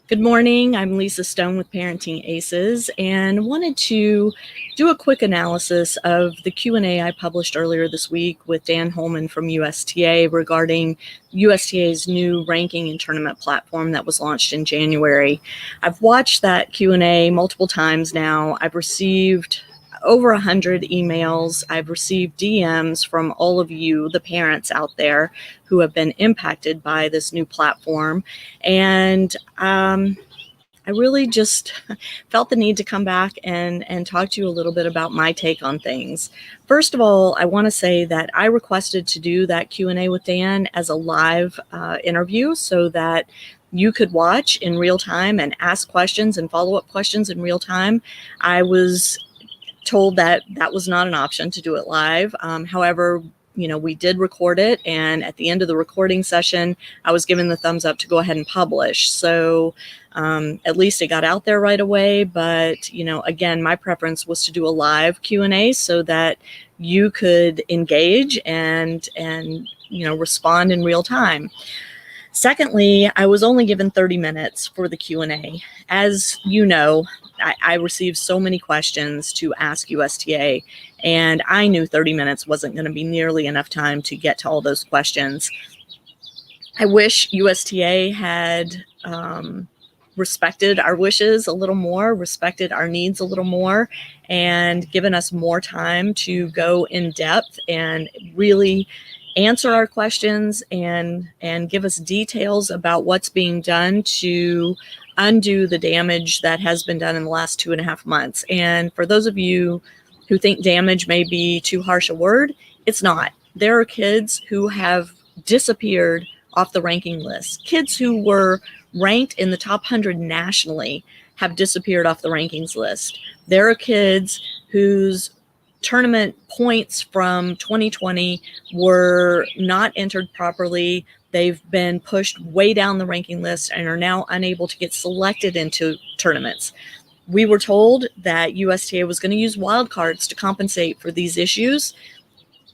Good morning. I'm Lisa Stone with Parenting Aces and wanted to do a quick analysis of the Q&A I published earlier this week with Dan Holman from USTA regarding USTA's new ranking and tournament platform that was launched in January. I've watched that Q&A multiple times now. I've received over 100 emails. I've received DMs from all of you, the parents out there who have been impacted by this new platform. And I really just felt the need to come back and talk to you a little bit about my take on things. First of all, I want to say that I requested to do that Q&A with Dan as a live interview so that you could watch in real time and ask questions and follow-up questions in real time. I was told that that was not an option to do it live. However, we did record it, and at the end of the recording session, I was given the thumbs up to go ahead and publish. So at least it got out there right away. But, again, my preference was to do a live Q&A so that you could engage and respond in real time. Secondly, I was only given 30 minutes for the Q&A. As you know, I received so many questions to ask USTA, and I knew 30 minutes wasn't going to be nearly enough time to get to all those questions. I wish USTA had respected our wishes a little more, respected our needs a little more, and given us more time to go in depth and really answer our questions and give us details about what's being done to undo the damage that has been done in the last 2.5 months. And for those of you who think damage may be too harsh a word, it's not. There are kids who have disappeared off the ranking list. Kids who were ranked in the top 100 nationally have disappeared off the rankings list. There are kids whose tournament points from 2020 were not entered properly. They've been pushed way down the ranking list and are now unable to get selected into tournaments. We were told that USTA was going to use wildcards to compensate for these issues.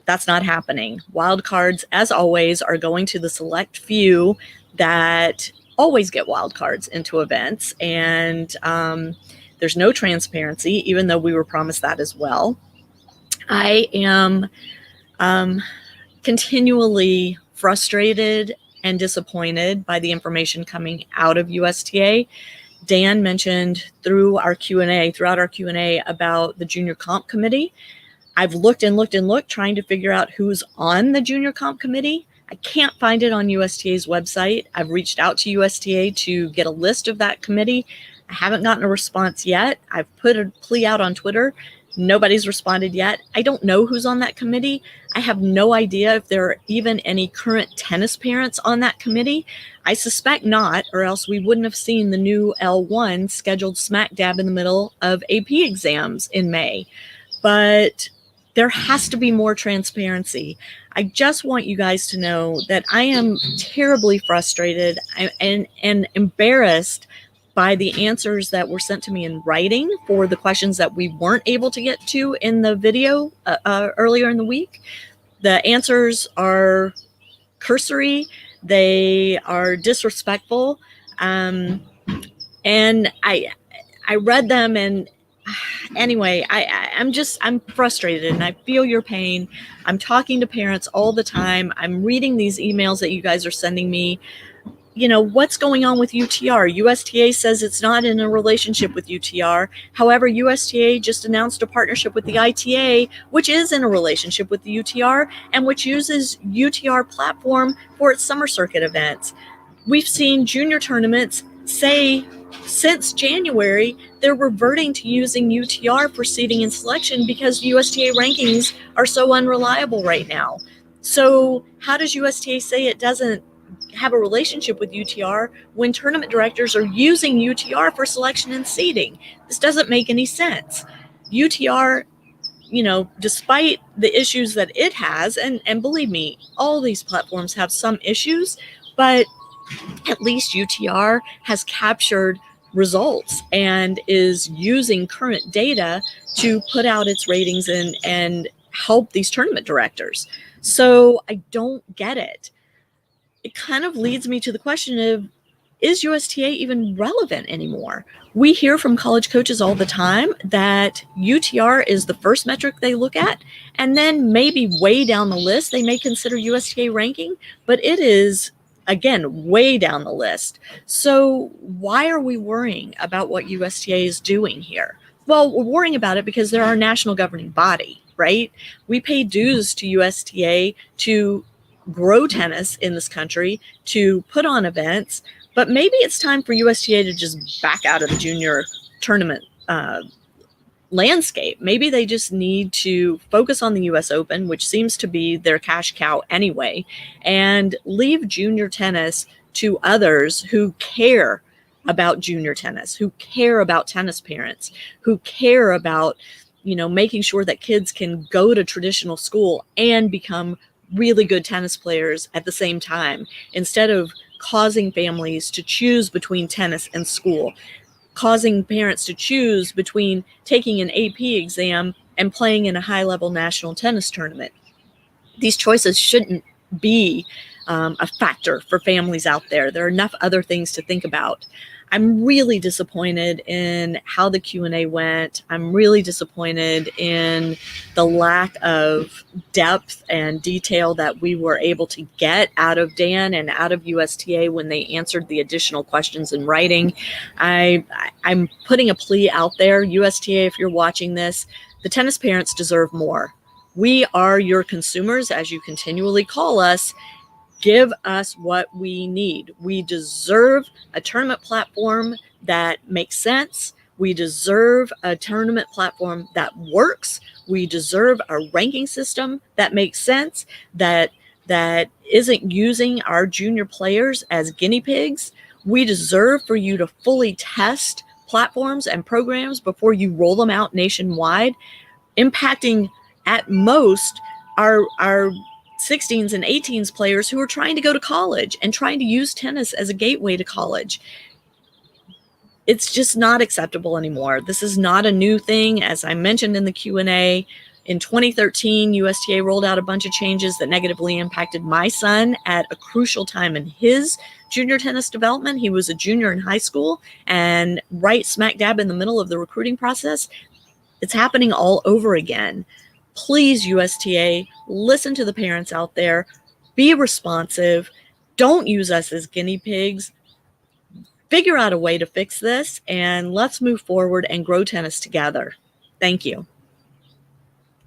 That's not happening. Wildcards, as always, are going to the select few that always get wildcards into events. And there's no transparency, even though we were promised that as well. I am continually frustrated and disappointed by the information coming out of USTA. Dan mentioned throughout our Q&A about the junior comp committee. I've looked and looked and looked trying to figure out who's on the junior comp committee. I can't find it on USTA's website. I've reached out to USTA to get a list of that committee. I haven't gotten a response yet. I've put a plea out on Twitter. Nobody's responded yet. I don't know who's on that committee. I have no idea if there are even any current tennis parents on that committee. I suspect not, or else we wouldn't have seen the new L1 scheduled smack dab in the middle of AP exams in May. But there has to be more transparency. I just want you guys to know that I am terribly frustrated and embarrassed by the answers that were sent to me in writing for the questions that we weren't able to get to in the video earlier in the week. The answers are cursory, they are disrespectful, and I read them, and anyway, I'm frustrated and I feel your pain. I'm talking to parents all the time. I'm reading these emails that you guys are sending me. What's going on with UTR? USTA says it's not in a relationship with UTR. However, USTA just announced a partnership with the ITA, which is in a relationship with the UTR and which uses UTR platform for its summer circuit events. We've seen junior tournaments say since January, they're reverting to using UTR for seeding and selection because USTA rankings are so unreliable right now. So how does USTA say it doesn't have a relationship with UTR when tournament directors are using UTR for selection and seeding? This doesn't make any sense. UTR, despite the issues that it has, and believe me, all these platforms have some issues, but at least UTR has captured results and is using current data to put out its ratings and help these tournament directors. So I don't get it. It kind of leads me to the question of, is USTA even relevant anymore? We hear from college coaches all the time that UTR is the first metric they look at, and then maybe way down the list, they may consider USTA ranking, but it is, again, way down the list. So why are we worrying about what USTA is doing here? Well, we're worrying about it because they're our national governing body, right? We pay dues to USTA to grow tennis in this country, to put on events, but maybe it's time for USTA to just back out of the junior tournament landscape. Maybe they just need to focus on the US Open, which seems to be their cash cow anyway, and leave junior tennis to others who care about junior tennis, who care about tennis parents, who care about, making sure that kids can go to traditional school and become really good tennis players at the same time, instead of causing families to choose between tennis and school, causing parents to choose between taking an AP exam and playing in a high-level national tennis tournament. These choices shouldn't be a factor for families out there. There are enough other things to think about. I'm really disappointed in how the Q&A went. I'm really disappointed in the lack of depth and detail that we were able to get out of Dan and out of USTA when they answered the additional questions in writing. I'm putting a plea out there. USTA, if you're watching this, the tennis parents deserve more. We are your consumers, as you continually call us. Give us what we need. We deserve a tournament platform that makes sense. We deserve a tournament platform that works. We deserve a ranking system that makes sense, that isn't using our junior players as guinea pigs. We deserve for you to fully test platforms and programs before you roll them out nationwide, impacting at most our 16s and 18s players who are trying to go to college and trying to use tennis as a gateway to college. It's just not acceptable anymore. This is not a new thing. As I mentioned in the Q&A, in 2013, USTA rolled out a bunch of changes that negatively impacted my son at a crucial time in his junior tennis development. He was a junior in high school, and right smack dab in the middle of the recruiting process, it's happening all over again. Please, USTA, listen to the parents out there. Be responsive. Don't use us as guinea pigs. Figure out a way to fix this, and let's move forward and grow tennis together. Thank you.